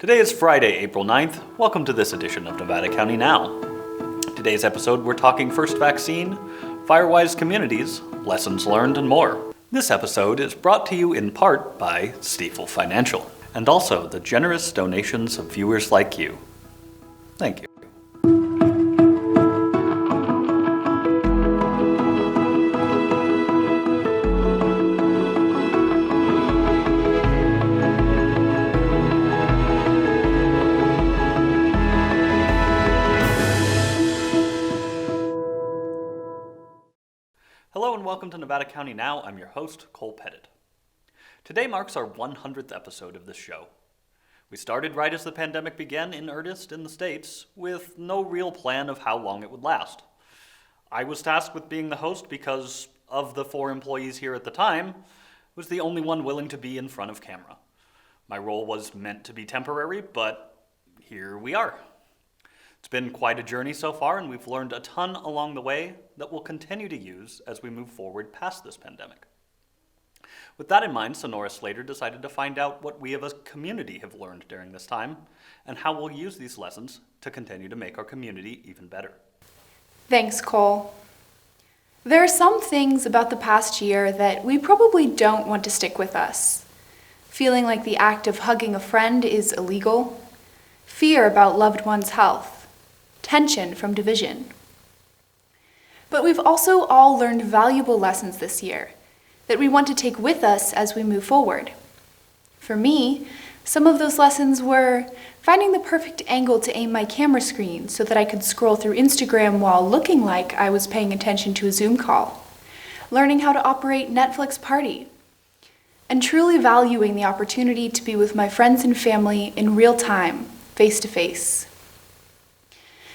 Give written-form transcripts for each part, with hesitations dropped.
Today is Friday, April 9th. Welcome to this edition of Nevada County Now. Today's episode, we're talking first vaccine, Firewise Communities, lessons learned, and more. This episode is brought to you in part by Stifel Financial, and also the generous donations of viewers like you. Thank you. Hello and welcome to Nevada County Now. I'm your host, Cole Pettit. Today marks our 100th episode of this show. We started right as the pandemic began in earnest in the States, with no real plan of how long it would last. I was tasked with being the host because, of the 4 employees here at the time, was the only one willing to be in front of camera. My role was meant to be temporary, but here we are. It's been quite a journey so far, and we've learned a ton along the way that we'll continue to use as we move forward past this pandemic. With that in mind, Sonora Slater decided to find out what we as a community have learned during this time, and how we'll use these lessons to continue to make our community even better. Thanks, Cole. There are some things about the past year that we probably don't want to stick with us. Feeling like the act of hugging a friend is illegal, fear about loved one's health, tension from division. But we've also all learned valuable lessons this year that we want to take with us as we move forward. For me, some of those lessons were finding the perfect angle to aim my camera screen so that I could scroll through Instagram while looking like I was paying attention to a Zoom call, learning how to operate Netflix Party, and truly valuing the opportunity to be with my friends and family in real time, face to face.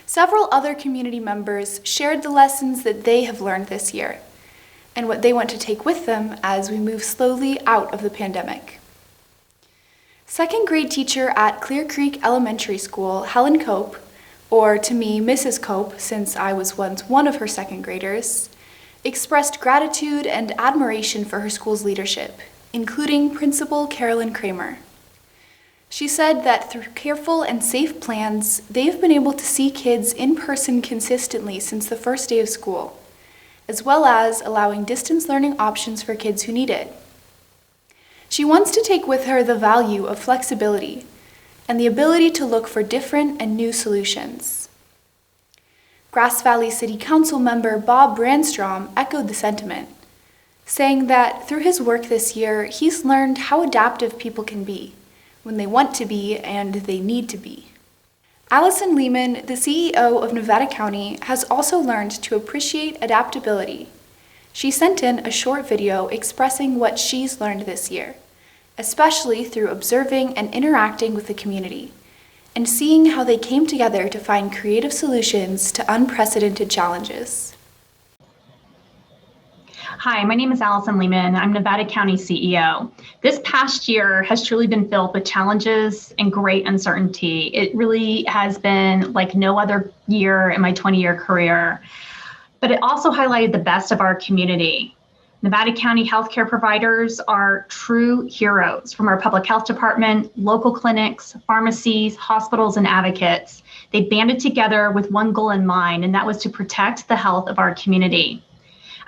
Several other community members shared the lessons that they have learned this year and what they want to take with them as we move slowly out of the pandemic. Second grade teacher at Clear Creek Elementary School, Helen Cope, or to me, Mrs. Cope, since I was once one of her second graders, expressed gratitude and admiration for her school's leadership, including Principal Carolyn Kramer. She said that through careful and safe plans, they've been able to see kids in person consistently since the first day of school, as well as allowing distance learning options for kids who need it. She wants to take with her the value of flexibility and the ability to look for different and new solutions. Grass Valley City Council member Bob Brandstrom echoed the sentiment, saying that through his work this year, he's learned how adaptive people can be when they want to be and they need to be. Allison Lehman, the CEO of Nevada County, has also learned to appreciate adaptability. She sent in a short video expressing what she's learned this year, especially through observing and interacting with the community, and seeing how they came together to find creative solutions to unprecedented challenges. Hi, my name is Allison Lehman. I'm Nevada County CEO. This past year has truly been filled with challenges and great uncertainty. It really has been like no other year in my 20-year career, but it also highlighted the best of our community. Nevada County healthcare providers are true heroes, from our public health department, local clinics, pharmacies, hospitals, and advocates. They banded together with one goal in mind, and that was to protect the health of our community.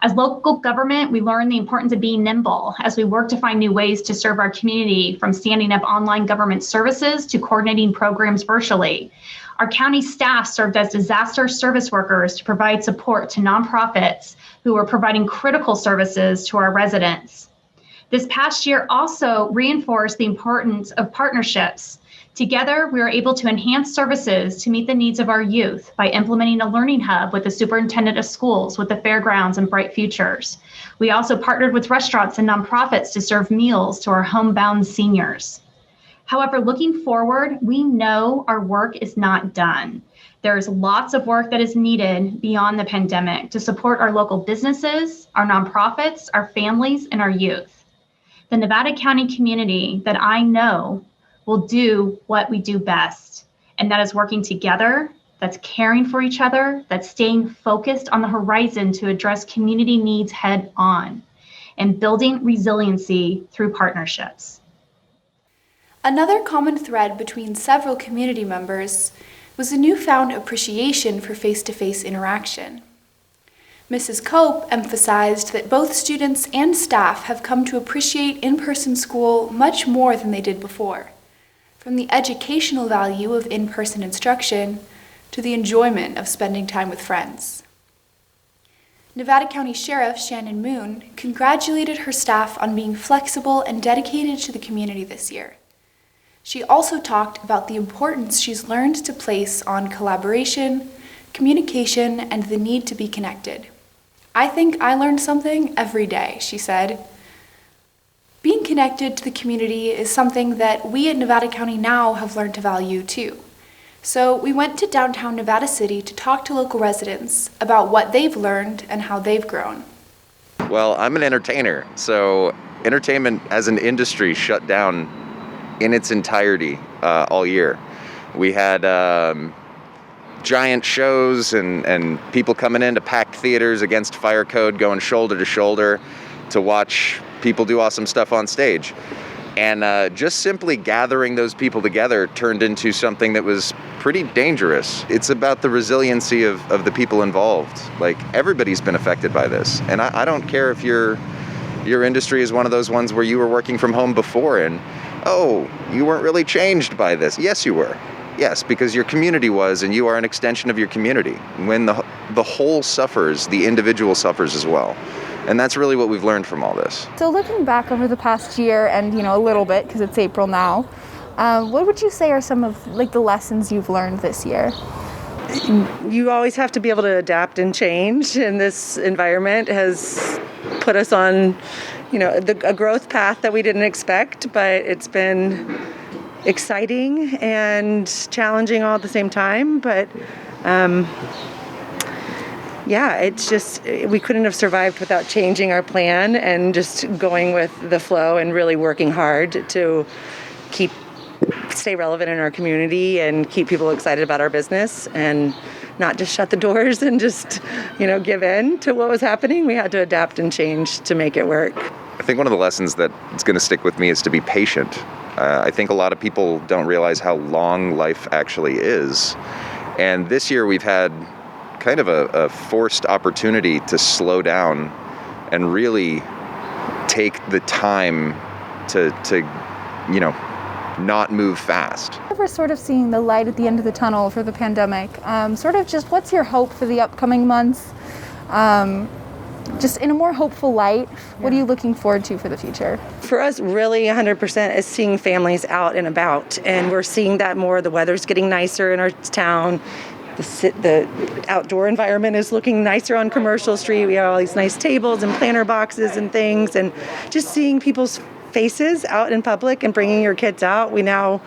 As local government, we learned the importance of being nimble as we work to find new ways to serve our community, from standing up online government services to coordinating programs virtually. Our county staff served as disaster service workers to provide support to nonprofits who are providing critical services to our residents. This past year also reinforced the importance of partnerships. Together, we are able to enhance services to meet the needs of our youth by implementing a learning hub with the superintendent of schools, with the fairgrounds and Bright Futures. We also partnered with restaurants and nonprofits to serve meals to our homebound seniors. However, looking forward, we know our work is not done. There's lots of work that is needed beyond the pandemic to support our local businesses, our nonprofits, our families, and our youth. The Nevada County community that I know will do what we do best, and that is working together, that's caring for each other, that's staying focused on the horizon to address community needs head on, and building resiliency through partnerships. Another common thread between several community members was a newfound appreciation for face-to-face interaction. Mrs. Cope emphasized that both students and staff have come to appreciate in-person school much more than they did before, from the educational value of in-person instruction to the enjoyment of spending time with friends. Nevada County Sheriff Shannon Moon congratulated her staff on being flexible and dedicated to the community this year. She also talked about the importance she's learned to place on collaboration, communication, and the need to be connected. "I think I learned something every day," she said. Being connected to the community is something that we at Nevada County Now have learned to value too. So we went to downtown Nevada City to talk to local residents about what they've learned and how they've grown. Well, I'm an entertainer, so entertainment as an industry shut down in its entirety all year. We had giant shows and people coming into packed theaters against fire code, going shoulder to shoulder to watch people do awesome stuff on stage. And just simply gathering those people together turned into something that was pretty dangerous. It's about the resiliency of the people involved. Like, everybody's been affected by this. And I don't care if your industry is one of those ones where you were working from home before and, oh, you weren't really changed by this. Yes, you were. Yes, because your community was, and you are an extension of your community. When the whole suffers, the individual suffers as well. And that's really what we've learned from all this. So looking back over the past year and, a little bit, because it's April now, what would you say are some of the lessons you've learned this year? You always have to be able to adapt and change, and this environment has put us on, a growth path that we didn't expect, but it's been exciting and challenging all at the same time. But it's just, we couldn't have survived without changing our plan and just going with the flow and really working hard to stay relevant in our community and keep people excited about our business and not just shut the doors and just, give in to what was happening. We had to adapt and change to make it work. I think one of the lessons that is going to stick with me is to be patient. I think a lot of people don't realize how long life actually is. And this year we've had kind of a forced opportunity to slow down and really take the time to not move fast. We're sort of seeing the light at the end of the tunnel for the pandemic. Sort of just what's your hope for the upcoming months? Just in a more hopeful light, what are you looking forward to for the future? For us, really 100% is seeing families out and about, and we're seeing that more. The weather's getting nicer in our town. The outdoor environment is looking nicer on Commercial Street. We have all these nice tables and planter boxes and things, and just seeing people's faces out in public and bringing your kids out. We now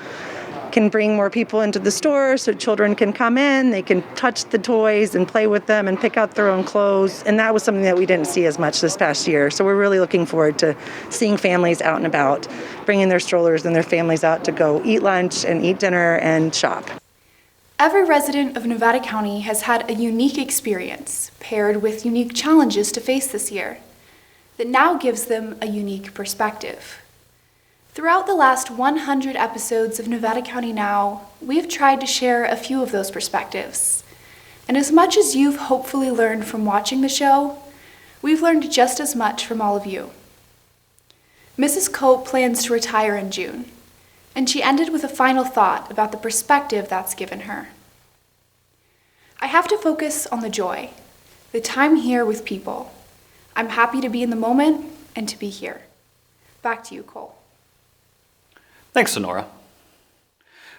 can bring more people into the store so children can come in, they can touch the toys and play with them and pick out their own clothes. And that was something that we didn't see as much this past year. So we're really looking forward to seeing families out and about, bringing their strollers and their families out to go eat lunch and eat dinner and shop. Every resident of Nevada County has had a unique experience paired with unique challenges to face this year that now gives them a unique perspective. Throughout the last 100 episodes of Nevada County Now, we have tried to share a few of those perspectives. And as much as you've hopefully learned from watching the show, we've learned just as much from all of you. Mrs. Cope plans to retire in June, and she ended with a final thought about the perspective that's given her. "I have to focus on the joy, the time here with people. I'm happy to be in the moment and to be here." Back to you, Cole. Thanks, Sonora.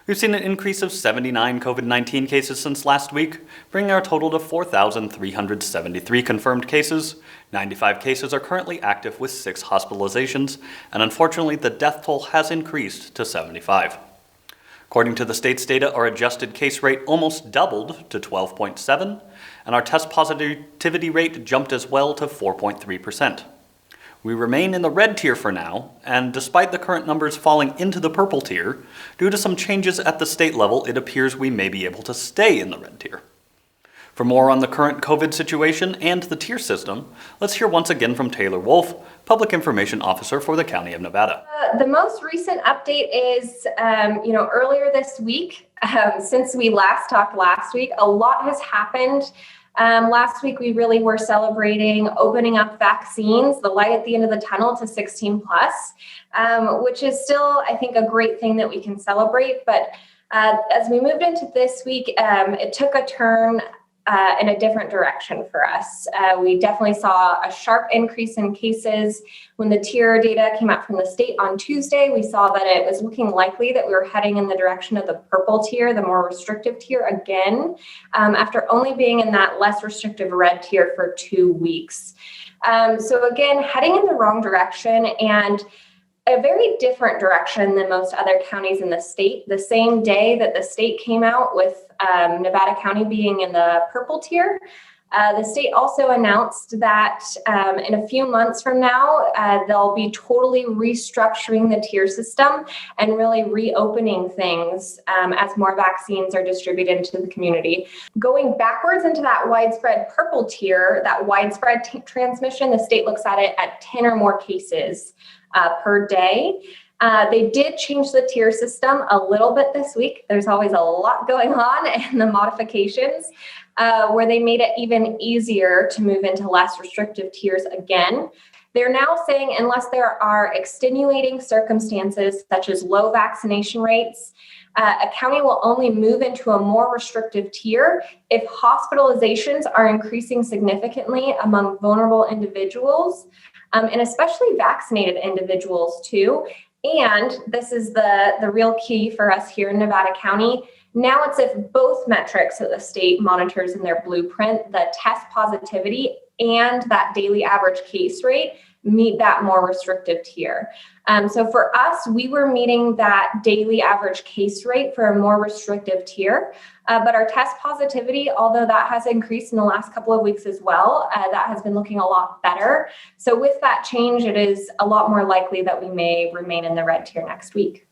We've seen an increase of 79 COVID-19 cases since last week, bringing our total to 4,373 confirmed cases. 95 cases are currently active with 6 hospitalizations, and unfortunately the death toll has increased to 75. According to the state's data, our adjusted case rate almost doubled to 12.7, and our test positivity rate jumped as well to 4.3%. We remain in the red tier for now, and despite the current numbers falling into the purple tier, due to some changes at the state level, it appears we may be able to stay in the red tier. For more on the current COVID situation and the tier system, let's hear once again from Taylor Wolf, Public Information Officer for the County of Nevada. The most recent update is, earlier this week, since we last talked last week, a lot has happened. Last week, we really were celebrating opening up vaccines, the light at the end of the tunnel to 16 plus, which is still, I think, a great thing that we can celebrate. But as we moved into this week, it took a turn in a different direction for us. We definitely saw a sharp increase in cases. When the tier data came out from the state on Tuesday, we saw that it was looking likely that we were heading in the direction of the purple tier, the more restrictive tier again, after only being in that less restrictive red tier for 2 weeks. So again, heading in the wrong direction and a very different direction than most other counties in the state. The same day that the state came out with Nevada County being in the purple tier, the state also announced that in a few months from now, they'll be totally restructuring the tier system and really reopening things as more vaccines are distributed into the community. Going backwards into that widespread purple tier, that widespread transmission, the state looks at it at 10 or more cases per day. They did change the tier system a little bit this week. There's always a lot going on in the modifications where they made it even easier to move into less restrictive tiers again. They're now saying unless there are extenuating circumstances such as low vaccination rates, a county will only move into a more restrictive tier if hospitalizations are increasing significantly among vulnerable individuals, and especially vaccinated individuals too. And this is the real key for us here in Nevada County. Now it's if both metrics that the state monitors in their blueprint, the test positivity and that daily average case rate, meet that more restrictive tier. So for us, we were meeting that daily average case rate for a more restrictive tier, but our test positivity, although that has increased in the last couple of weeks as well, that has been looking a lot better. So with that change, it is a lot more likely that we may remain in the red tier next week.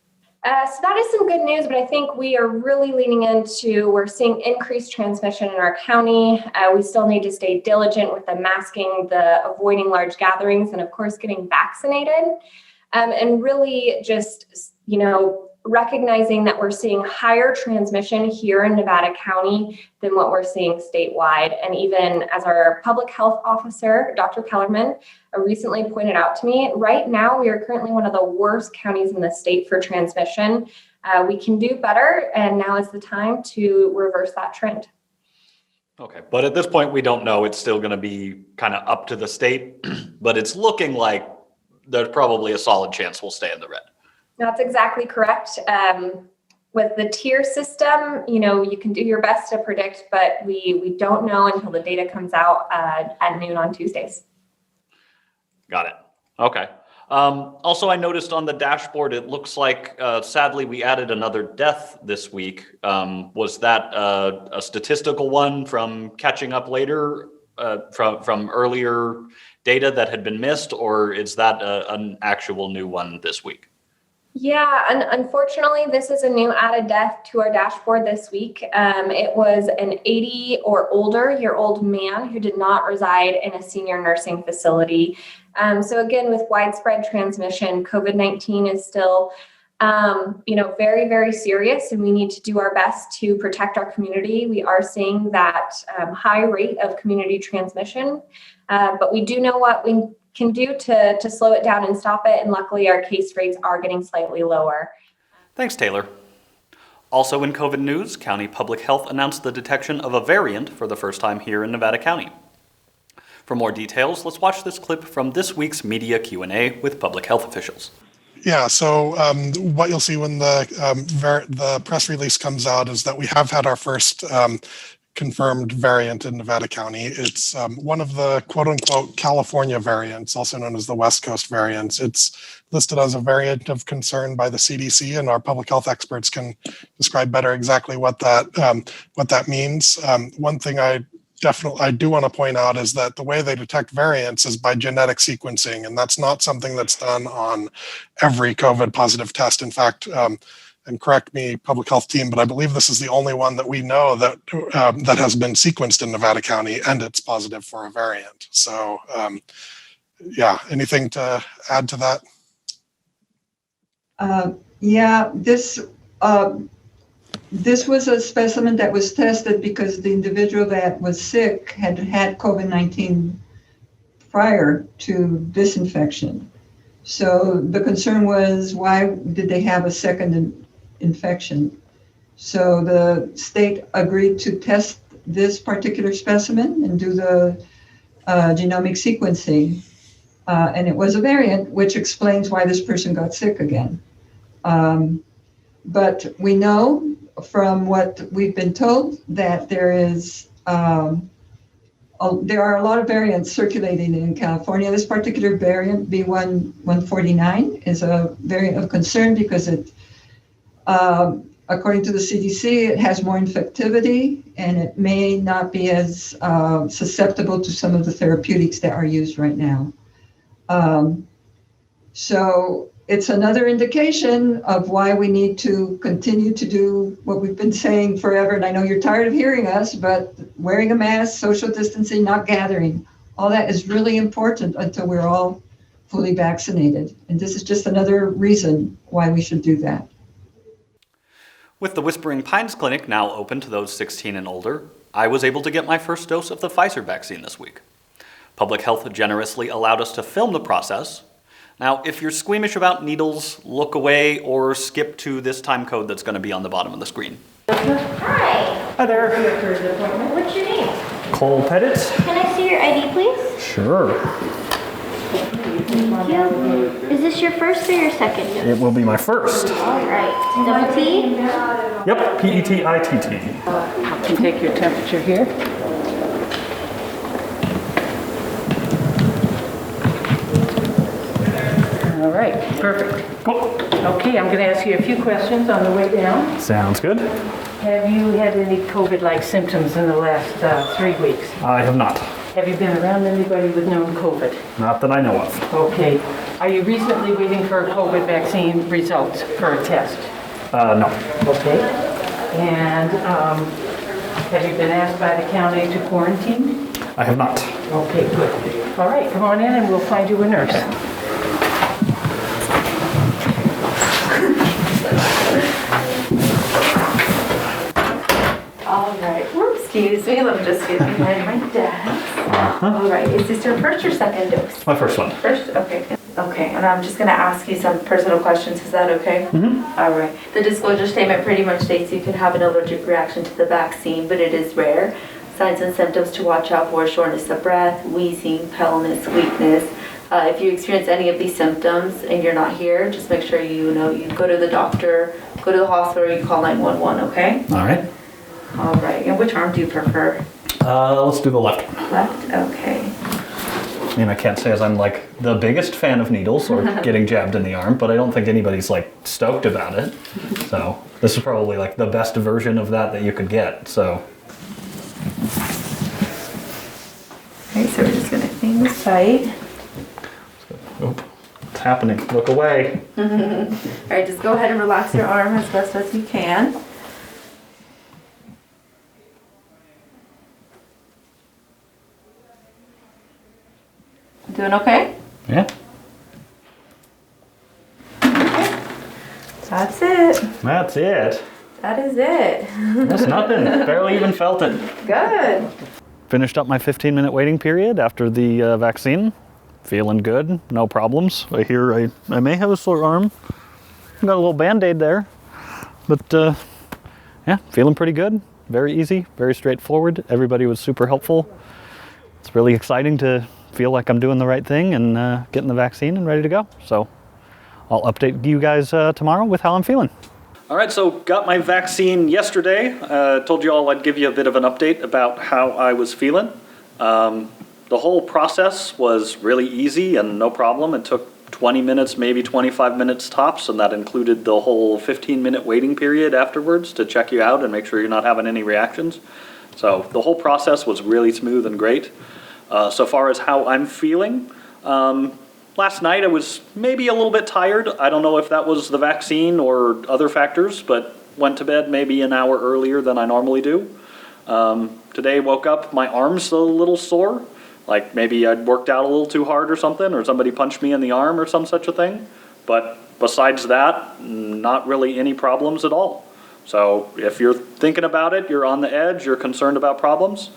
So that is some good news, but I think we are really leaning into, we're seeing increased transmission in our county. We still need to stay diligent with the masking, the avoiding large gatherings, and of course, getting vaccinated. And really just, recognizing that we're seeing higher transmission here in Nevada County than what we're seeing statewide. And even as our public health officer, Dr. Kellerman, recently pointed out to me, right now we are currently one of the worst counties in the state for transmission. We can do better, and now is the time to reverse that trend. Okay, but at this point, we don't know. It's still going to be kind of up to the state, but it's looking like there's probably a solid chance we'll stay in the red. That's exactly correct. With the tier system, you can do your best to predict, but we don't know until the data comes out at noon on Tuesdays. Got it. Okay. Also, I noticed on the dashboard, it looks like, sadly, we added another death this week. Was that a statistical one from catching up later from earlier data that had been missed, or is that an actual new one this week? Yeah, and unfortunately, this is a new added death to our dashboard this week. It was an 80 or older year-old man who did not reside in a senior nursing facility. So again, with widespread transmission, COVID-19 is still, very, very serious, and we need to do our best to protect our community. We are seeing that high rate of community transmission, but we do know what we can do to slow it down and stop it. And luckily, our case rates are getting slightly lower. Thanks, Taylor. Also in COVID news, County Public Health announced the detection of a variant for the first time here in Nevada County. For more details, let's watch this clip from this week's media Q&A with public health officials. Yeah, so what you'll see when the press release comes out is that we have had our first confirmed variant in Nevada County. It's one of the quote unquote California variants, also known as the West Coast variants. It's listed as a variant of concern by the CDC, and our public health experts can describe better exactly what that means. One thing I do want to point out is that the way they detect variants is by genetic sequencing, and that's not something that's done on every COVID positive test. In fact, and correct me, public health team, but I believe this is the only one that we know that that has been sequenced in Nevada County, and it's positive for a variant. So, yeah, anything to add to that? Yeah, this was a specimen that was tested because the individual that was sick had had COVID-19 prior to this infection. So the concern was, why did they have a second infection? So the state agreed to test this particular specimen and do the genomic sequencing. And it was a variant, which explains why this person got sick again. But we know from what we've been told that there are a lot of variants circulating in California. This particular variant, B149, is a variant of concern because it, according to the CDC, it has more infectivity and it may not be as susceptible to some of the therapeutics that are used right now. So it's another indication of why we need to continue to do what we've been saying forever. And I know you're tired of hearing us, but wearing a mask, social distancing, not gathering, all that is really important until we're all fully vaccinated. And this is just another reason why we should do that. With the Whispering Pines Clinic now open to those 16 and older, I was able to get my first dose of the Pfizer vaccine this week. Public Health generously allowed us to film the process. Now, if you're squeamish about needles, look away or skip to this time code that's going to be on the bottom of the screen. Hi. Hi there. What's your name? Cole Pettit. Can I see your ID, please? Sure. Thank you. Is this your first or your second dose? It will be my first. All right. Double T? Yep, PETITT. I can take your temperature here. All right, perfect. Cool. Okay, I'm going to ask you a few questions on the way down. Sounds good. Have you had any COVID-like symptoms in the last 3 weeks? I have not. Have you been around anybody with known COVID? Not that I know of. Okay. Are you recently waiting for COVID vaccine results for a test? No. Okay. And have you been asked by the county to quarantine? I have not. Okay, good. All right, come on in and we'll find you a nurse. All right. Whoops, excuse me. Let me just get behind my desk. All right. Is this your first or second dose? My first one. First? Okay. Okay. And I'm just going to ask you some personal questions. Is that okay? Mm-hmm. All right. The disclosure statement pretty much states you can have an allergic reaction to the vaccine, but it is rare. Signs and symptoms to watch out for: shortness of breath, wheezing, paleness, weakness. If you experience any of these symptoms and you're not here, just make sure you go to the doctor, go to the hospital, or you call 911, okay? All right. All right. And which arm do you prefer? Let's do the left one. Left? Okay. I mean, I can't say as I'm like the biggest fan of needles or getting jabbed in the arm, but I don't think anybody's like stoked about it. So this is probably like the best version of that you could get. So. Okay, so we're just going to clean the site. Oop. What's happening? Look away. All right, just go ahead and relax your arm as best as you can. Doing okay? Yeah. Okay. That's it. That's it. That is it. That's nothing. Barely even felt it. Good. Finished up my 15-minute waiting period after the vaccine. Feeling good, no problems. I hear I may have a sore arm. Got a little Band-Aid there. But yeah, feeling pretty good. Very easy, very straightforward. Everybody was super helpful. It's really exciting to feel like I'm doing the right thing and getting the vaccine and ready to go. So I'll update you guys tomorrow with how I'm feeling. All right, so got my vaccine yesterday. Told you all I'd give you a bit of an update about how I was feeling. The whole process was really easy and no problem. It took 20 minutes, maybe 25 minutes tops, and that included the whole 15-minute waiting period afterwards to check you out and make sure you're not having any reactions. So the whole process was really smooth and great. So far as how I'm feeling, Last night I was maybe a little bit tired. I don't know if that was the vaccine or other factors, but went to bed maybe an hour earlier than I normally do. Today woke up, my arm's a little sore. Like maybe I'd worked out a little too hard or something, or somebody punched me in the arm or some such a thing. But besides that, not really any problems at all. So if you're thinking about it, you're on the edge, you're concerned about problems,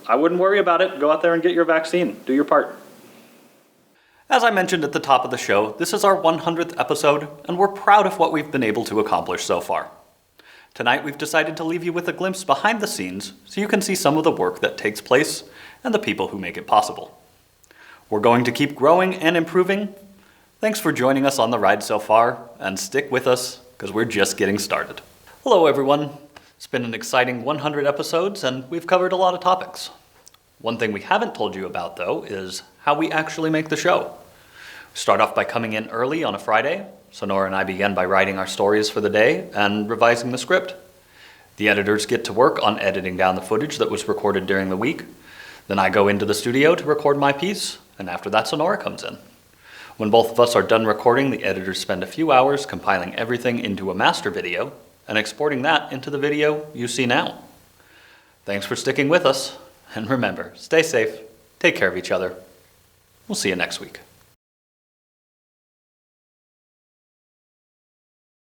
I wouldn't worry about it. Go out there and get your vaccine. Do your part. As I mentioned at the top of the show, this is our 100th episode, and we're proud of what we've been able to accomplish so far. Tonight we've decided to leave you with a glimpse behind the scenes so you can see some of the work that takes place and the people who make it possible. We're going to keep growing and improving. Thanks for joining us on the ride so far, and stick with us, because we're just getting started. Hello everyone. It's been an exciting 100 episodes, and we've covered a lot of topics. One thing we haven't told you about, though, is how we actually make the show. We start off by coming in early on a Friday. Sonora and I begin by writing our stories for the day and revising the script. The editors get to work on editing down the footage that was recorded during the week. Then I go into the studio to record my piece, and after that Sonora comes in. When both of us are done recording, the editors spend a few hours compiling everything into a master video and exporting that into the video you see now. Thanks for sticking with us, and remember, stay safe, take care of each other. We'll see you next week.